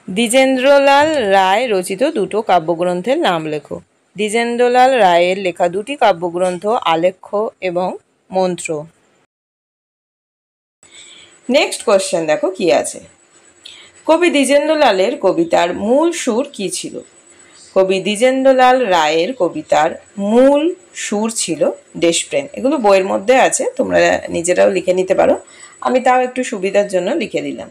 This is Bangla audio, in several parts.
দ্বিজেন্দ্রলাল রায় রচিত দুটো কাব্যগ্রন্থের নাম লেখো। দ্বিজেন্দ্রলাল রায়ের লেখা দুটি কাব্যগ্রন্থ আলেখ্য এবং মন্ত্র। নেক্সট কোশ্চেন দেখো কি আছে। কবি দ্বিজেন্দ্রলালের কবিতার মূল সুর কি ছিল? কবি দ্বিজেন্দ্রলাল রায়ের কবিতার মূল সুর ছিল দেশপ্রেম। এগুলো বইয়ের মধ্যে আছে, তোমরা নিজেরাও লিখে নিতে পারো, আমি তাও একটু সুবিধার জন্য লিখে দিলাম।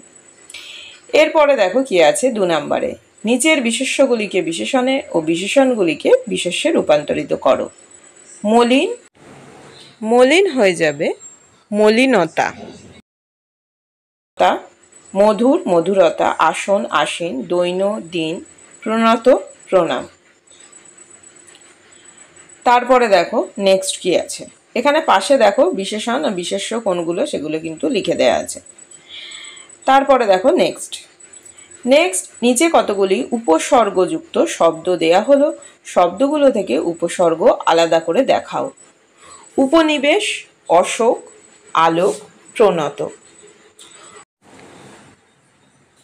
এরপরে দেখো কি আছে 2 নম্বরে। নিচের বিশেষ্যগুলিকে বিশেষণে ও বিশেষণগুলিকে বিশেষ্যে রূপান্তরিত করো। মলিন, মলিন হয়ে যাবে মলিনতা। মধুর, মধুরতা। আসন, আসীন। দৈন, দিন। প্রণত, প্রণাম। তারপরে দেখো নেক্সট কি আছে। এখানে পাশে দেখো বিশেষণ ও বিশেষ্য কোনগুলো সেগুলো কিন্তু লিখে দেওয়া আছে। তারপরে দেখো নেক্সট নিচে কতগুলি উপসর্গযুক্ত শব্দ দেয়া হলো, শব্দগুলো থেকে উপসর্গ আলাদা করে দেখাও। উপনিবেশ, অশোক, আলোক, প্রণত।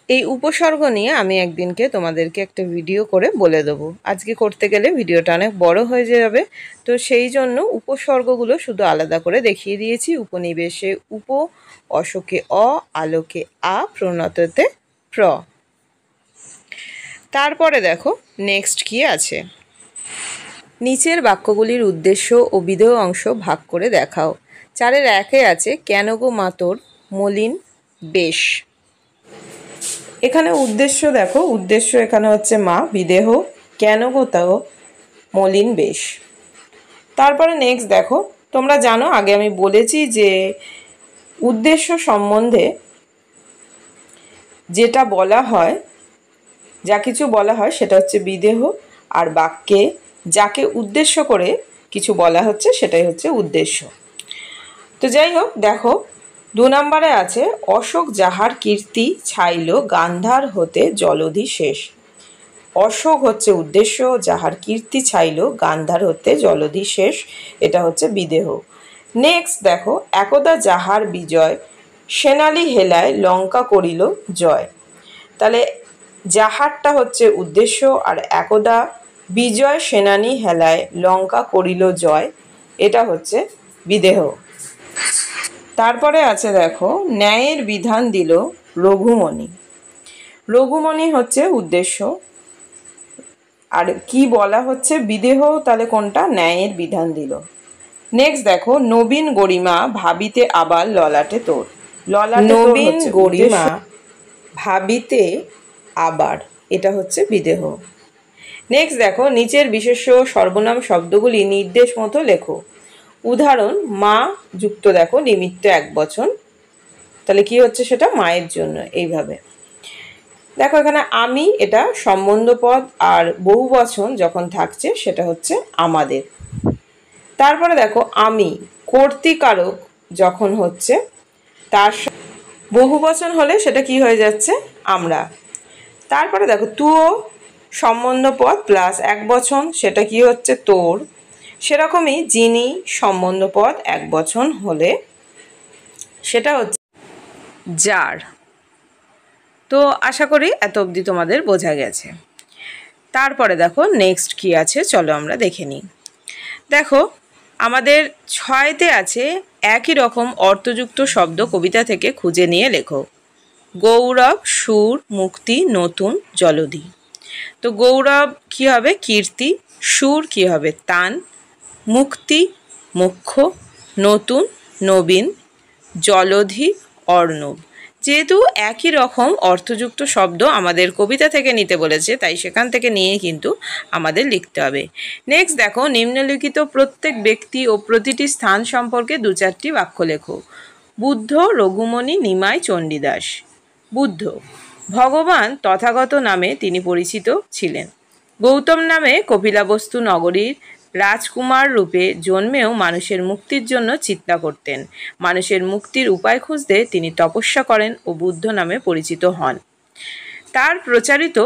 এই উপসর্গ নিয়ে আমি একদিনকে তোমাদেরকে একটা ভিডিও করে বলে দেবো। আজকে করতে গেলে ভিডিওটা অনেক বড় হয়ে যাবে, তো সেই জন্য উপসর্গগুলো শুধু আলাদা করে দেখিয়ে দিয়েছি। উপনিবেশে উপ, অশোকে অ, আলোকে আ, প্রণততে প্র। তারপরে দেখো নেক্সট কি আছে। নিচের বাক্যগুলির উদ্দেশ্য ও বিধেয় অংশ ভাগ করে দেখাও। 4-এর 1-এ আছে কেন গো মা তোর মলিন বেশ। এখানে উদ্দেশ্য দেখো, উদ্দেশ্য এখানে হচ্ছে মা, বিদেহ কেন গো তাও মলিন বেশ। তারপরে নেক্সট দেখো, তোমরা জানো আগে আমি বলেছি যে উদ্দেশ্য সম্বন্ধে যেটা বলা হয়, যা কিছু বলা হয় সেটা হচ্ছে বিদেহ, আর বাক্যে যাকে উদ্দেশ্য করে কিছু বলা হচ্ছে সেটাই হচ্ছে উদ্দেশ্য। তো যাই হোক দেখো 2 নম্বরে আছে অশোক যাহার কীর্তি ছাইল গান্ধার হতে জলধি শেষ। অশোক হচ্ছে উদ্দেশ্য, যাহার কীর্তি ছাইল গান্ধার হতে জলধি শেষ, এটা হচ্ছে বিদেহ। নেক্সট দেখো একদা যাহার বিজয় সেনালি হেলায় লঙ্কা করিল জয়। তাহলে যাহারটা হচ্ছে উদ্দেশ্য আর একদা বিজয় সেনানি হেলায় লঙ্কা করিল জয়, এটা হচ্ছে বিদেহ। তারপরে আছে দেখো ন্যায়ের বিধান দিল রঘুমণি। রঘুমণি হচ্ছে উদ্দেশ্য, আর কি বলা হচ্ছে বিদেহ, তাহলে কোনটা? ন্যায়ের বিধান দিল। নেক্সট দেখো নবীন গরিমা ভাবিতে আবার ললাটে তোর। ললাটে নবীন গরিমা ভাবিতে আবার, এটা হচ্ছে বিদেহ। নেক্সট দেখো নিচের বিশেষ্য সর্বনাম শব্দগুলি নির্দেশ মতো লেখো। উদাহরণ মা যুক্ত দেখো নিমিত্ত একবচন, তাহলে কি হচ্ছে সেটা মায়ের জন্য। এইভাবে দেখো এখানে আমি, এটা সম্বন্ধ পদ, আর বহুবচন যখন থাকছে সেটা হচ্ছে আমাদের। তারপরে দেখো আমি কর্তৃকারক যখন হচ্ছে, তার বহুবচন হলে সেটা কি হয়ে যাচ্ছে? আমরা। তারপরে দেখো তুও সম্বন্ধ পদ প্লাস একবচন, সেটা কি হচ্ছে? তোর। সেরকমই যিনি সম্বন্ধ পদ একবচন হলে সেটা হচ্ছে যার। তো আশা করি এত অবধি তোমাদের বোঝা গেছে। তারপরে দেখো নেক্সট কি আছে চলো আমরা দেখে নিই। দেখো আমাদের 6তে আছে একই রকম অর্থযুক্ত শব্দ কবিতা থেকে খুঁজে নিয়ে লেখো। গৌরব, সুর, মুক্তি, নতুন, জলধি। তো গৌরব কি হবে? কীর্তি। সুর কি হবে? তান। মুক্তি মোক্ষ। নতুন নবীন। জলধি অর্ণব। যেহেতু একই রকম অর্থযুক্ত শব্দ আমাদের কবিতা থেকে নিতে বলেছে, তাই সেখান থেকে নিয়ে কিন্তু আমাদের লিখতে হবে। নেক্সট দেখো নিম্নলিখিত প্রত্যেক ব্যক্তি ও প্রতিটি স্থান সম্পর্কে 2-4টি বাক্য লেখো। বুদ্ধ, রঘুমণি, নিমাই, চণ্ডীদাস। বুদ্ধ ভগবান তথাগত নামে তিনি পরিচিত ছিলেন। গৌতম নামে কপিলাবস্তু নগরীর রাজকুমার রূপে জন্মেও মানুষের মুক্তির জন্য চিন্তা করতেন। মানুষের মুক্তির উপায় খুঁজতে তিনি তপস্যা করেন ও বুদ্ধ নামে পরিচিত হন। তার প্রচারিত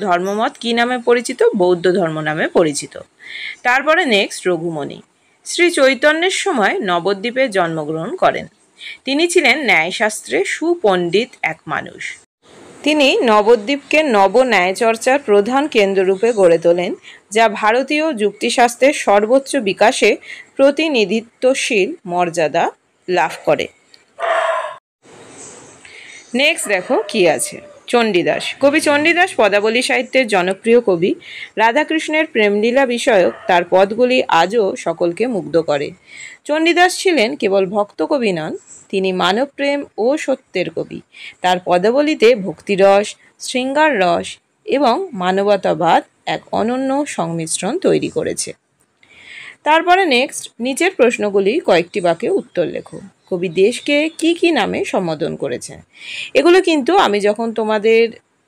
ধর্মমত কি নামে পরিচিত? বৌদ্ধ ধর্ম নামে পরিচিত। তারপরে নেক্সট রঘুমণি শ্রী চৈতন্যের সময় নবদ্বীপে জন্মগ্রহণ করেন। তিনি ছিলেন ন্যায়শাস্ত্রে সুপণ্ডিত এক মানুষ। তিনি নবদ্বীপকে নব ন্যায়চর্চার প্রধান কেন্দ্ররূপে গড়ে তোলেন, যা ভারতীয় যুক্তিশাস্ত্রের সর্বোচ্চ বিকাশে প্রতিনিধিত্বশীল মর্যাদা লাভ করে। নেক্সট দেখো কি আছে। চণ্ডীদাস। কবি চণ্ডীদাস পদাবলী সাহিত্যের জনপ্রিয় কবি। রাধাকৃষ্ণের প্রেমলীলা বিষয়ক তার পদগুলি আজও সকলকে মুগ্ধ করে। চণ্ডীদাস ছিলেন কেবল ভক্ত কবি নন, তিনি মানবপ্রেম ও সত্যের কবি। তার পদাবলীতে ভক্তিরস, শৃঙ্গার রস এবং মানবতাবাদ এক অনন্য সংমিশ্রণ তৈরি করেছে। তারপরে নেক্সট, নিচের প্রশ্নগুলি কয়েকটি বাক্যে উত্তর লেখো। কবি দেশকে কি কি নামে সম্বোধন করেছেন? এগুলো কিন্তু আমি যখন তোমাদের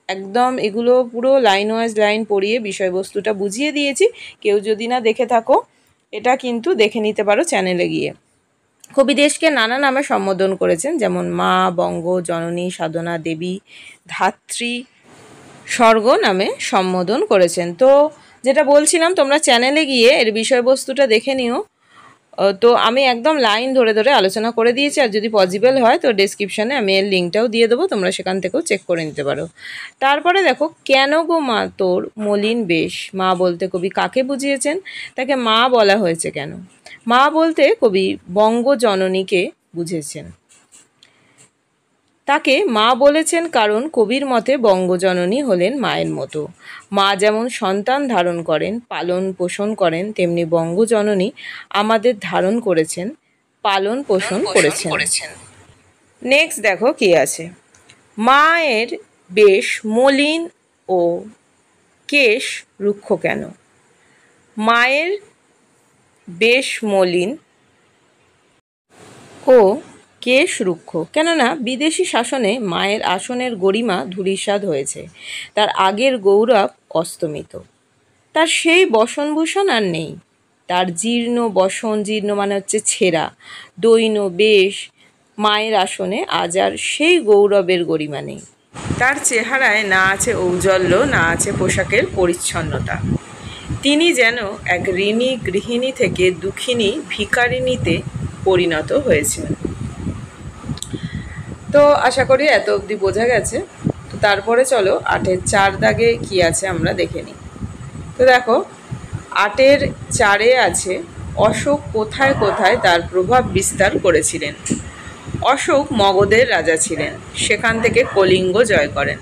একদম এগুলো পুরো লাইন ওয়াইজ লাইন পড়িয়ে বিষয়বস্তুটা বুঝিয়ে দিয়েছি, কেউ যদি না দেখে থাকো এটা কিন্তু দেখে নিতে পারো চ্যানেলে গিয়ে। কবি দেশকে নানা নামে সম্বোধন করেছেন, যেমন মা, বঙ্গ, জননী, সাধনা, দেবী, ধাত্রী, স্বর্গ নামে সম্বোধন করেছেন। তো যেটা বলছিলাম, তোমরা চ্যানেলে গিয়ে এর বিষয়বস্তুটা দেখে নিও। তো আমি একদম লাইন ধরে ধরে আলোচনা করে দিয়েছি, আর যদি পসিবল হয় তো ডেসক্রিপশানে আমি এর লিঙ্কটাও দিয়ে দেবো, তোমরা সেখান থেকেও চেক করে নিতে পারো। তারপরে দেখো, কেন গো মা তোর মলিন বেশ। মা বলতে কবি কাকে বুঝিয়েছেন? তাকে মা বলা হয়েছে কেন? মা বলতে কবি বঙ্গজননীকে বুঝেছেন। তাকে মা বলেছেন কারণ কবির মতে বঙ্গজননী হলেন মায়ের মতো। মা যেমন সন্তান ধারণ করেন, পালন পোষণ করেন, তেমনি বঙ্গজননী আমাদের ধারণ করেছেন, পালন পোষণ করেছেন। নেক্সট দেখো কি আছে। মায়ের বেশ মলিন ও কেশ রুক্ষ কেন? মায়ের বেশ মলিন ও কেশ রুক্ষ কেননা বিদেশি শাসনে মায়ের আসনের গরিমা ধূলিসাৎ হয়েছে, তার আগের গৌরব অস্তমিত, তার সেই বসনভূষণ আর নেই। তার জীর্ণ বসন, জীর্ণ মানে হচ্ছে ছেঁড়া, দৈন্য বেশ, মায়ের আসনে আজ আর সেই গৌরবের গরিমা নেই। তার চেহারায় না আছে ঔজ্জ্বল্য, না আছে পোশাকের পরিচ্ছন্নতা। তিনি যেন এক ঋণী গৃহিণী থেকে দুঃখিনী ভিখারিণীতে পরিণত হয়েছেন। তো আশা করি এত অবধি বোঝা গেছে। তো তারপরে চলো 8-এর 4 দাগে কি আছে আমরা দেখে নিই। তো দেখো 8-এর 4-এ আছে, অশোক কোথায় কোথায় তার প্রভাব বিস্তার করেছিলেন। অশোক মগধের রাজা ছিলেন, সেখান থেকে কলিঙ্গ জয় করেন।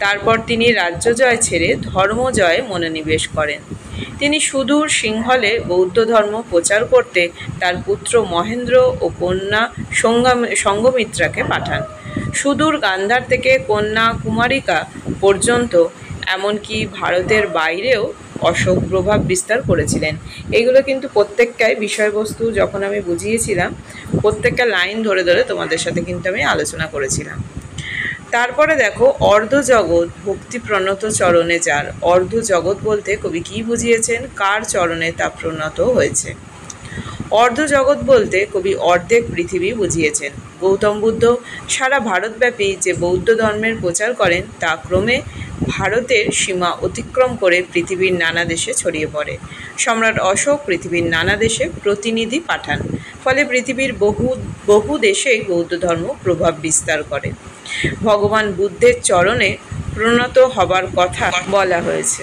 তারপর তিনি রাজ্য জয় ছেড়ে ধর্ম জয়ে মনোনিবেশ করেন। তিনি সুদূর সিংহলে বৌদ্ধ ধর্ম প্রচার করতে তার পুত্র মহেন্দ্র ও কন্যা সঙ্ঘমিত্রাকে পাঠান। সুদূর গান্ধার থেকে কন্যা কুমারিকা পর্যন্ত, এমনকি ভারতের বাইরেও অশোক প্রভাব বিস্তার করেছিলেন। এগুলো কিন্তু প্রত্যেকটাই বিষয়বস্তু যখন আমি বুঝিয়েছিলাম, প্রত্যেকটা লাইন ধরে ধরে তোমাদের সাথে কিন্তু আমি আলোচনা করেছিলাম। তারপরে দেখো, অর্ধজগৎ ভক্তি প্রণত চরণে যার। অর্ধজগৎ বলতে কবি কী বুঝিয়েছেন, কার চরণে তা প্রণত হয়েছে। অর্ধজগৎ বলতে কবি অর্ধেক পৃথিবী বুঝিয়েছেন। গৌতম বুদ্ধ সারা ভারতব্যাপী যে বৌদ্ধ ধর্মের প্রচার করেন তা ক্রমে ভারতের সীমা অতিক্রম করে পৃথিবীর নানা দেশে ছড়িয়ে পড়ে। সম্রাট অশোক পৃথিবীর নানা দেশে প্রতিনিধি পাঠান, ফলে পৃথিবীর বহু দেশেই বৌদ্ধ ধর্ম প্রভাব বিস্তার করে। ভগবান বুদ্ধের চরণে প্রণত হবার কথা বলা হয়েছে।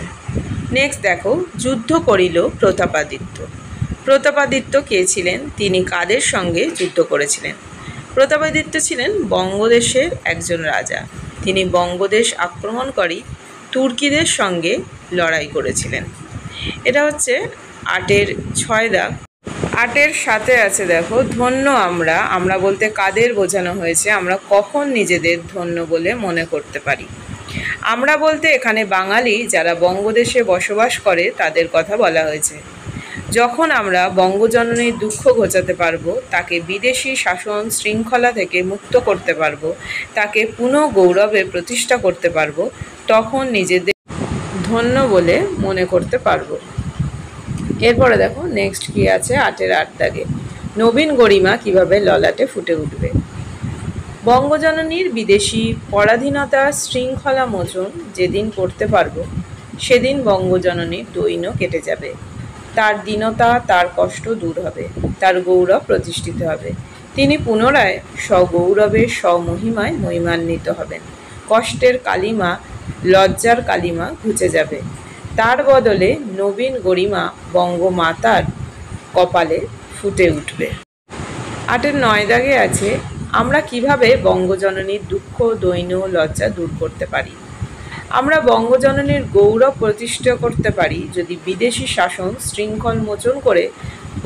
নেক্সট দেখো, যুদ্ধ করিল প্রতাপাদিত্য। প্রতাপাদিত্য কে ছিলেন? তিনি কাদের সঙ্গে যুদ্ধ করেছিলেন? প্রতাপাদিত্য ছিলেন বঙ্গদেশের একজন রাজা। তিনি বঙ্গদেশ আক্রমণকারী তুর্কিদের সঙ্গে লড়াই করেছিলেন। এটা হচ্ছে 8-এর 6 দাগ। 8-এর 7-এ আছে দেখো, ধন্য আমরা। আমরা বলতে কাদের বোঝানো হয়েছে? আমরা কখন নিজেদের ধন্য বলে মনে করতে পারি? আমরা বলতে এখানে বাঙালি যারা বঙ্গদেশে বসবাস করে তাদের কথা বলা হয়েছে। যখন আমরা বঙ্গজননীর দুঃখ ঘোচাতে পারবো, তাকে বিদেশি শাসন শৃঙ্খলা থেকে মুক্ত করতে পারবো, তাকে পুনঃ গৌরবে প্রতিষ্ঠা করতে পারবো, তখন নিজেদের ধন্য বলে মনে করতে পারবো। এরপরে দেখো নেক্সট কি আছে 8-এর 8 দাগে, নবীন গরিমা কিভাবে ললাটে ফুটে উঠবে। বঙ্গজননীর বিদেশি পরাধীনতা শৃঙ্খলা মোচন যেদিন করতে পারবো, সেদিন বঙ্গজননীর দৈন্য কেটে যাবে। তার দীনতা, তার কষ্ট দূর হবে, তার গৌরব প্রতিষ্ঠিত হবে। তিনি পুনরায় স্বগৌরবে স্বমহিমায় মহিমান্বিত হবেন। কষ্টের কালিমা, লজ্জার কালিমা ঘুচে যাবে। তার বদলে নবীন গরিমা বঙ্গমাতার কপালে ফুটে উঠবে। 8-এর 9 দাগে আছে, আমরা কিভাবে বঙ্গজননীর দুঃখ, দৈন্য, লজ্জা দূর করতে পারি। আমরা বঙ্গজননীর গৌরব প্রতিষ্ঠা করতে পারি যদি বিদেশি শাসন শৃঙ্খল মোচন করে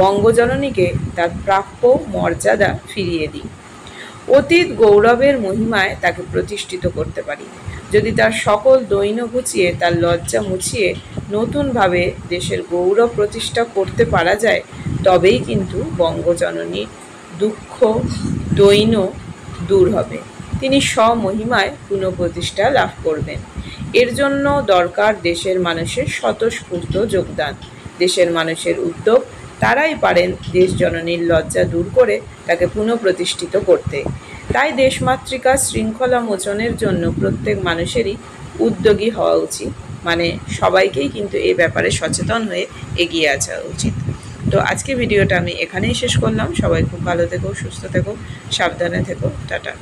বঙ্গজননীকে তার প্রাপ্য মর্যাদা ফিরিয়ে দিই। অতীত গৌরবের মহিমায় তাকে প্রতিষ্ঠিত করতে পারি। যদি তার সকল দৈন্য ঘুচিয়ে, তার লজ্জা মুছিয়ে নতুনভাবে দেশের গৌরব প্রতিষ্ঠা করতে পারা যায়, তবেই কিন্তু বঙ্গজননীর দুঃখ, দৈন্য দূর হবে। তিনি স্বমহিমায় পুনঃপ্রতিষ্ঠা লাভ করবেন। এর জন্য দরকার দেশের মানুষের স্বতঃস্ফূর্ত যোগদান, দেশের মানুষের উদ্যোগ। তারাই পারেন দেশ জননীর লজ্জা দূর করে তাকে পুনঃপ্রতিষ্ঠিত করতে। তাই দেশমাতৃকা শৃঙ্খলা মোচনের জন্য প্রত্যেক মানুষেরই উদ্যোগী হওয়া উচিত। মানে সবাইকেই কিন্তু এই ব্যাপারে সচেতন হয়ে এগিয়ে আসা উচিত। তো আজকে ভিডিওটা আমি এখানেই শেষ করলাম। সবাই খুব ভালো থেকো, সুস্থ থেকো, সাবধানে থেকো। টাটা।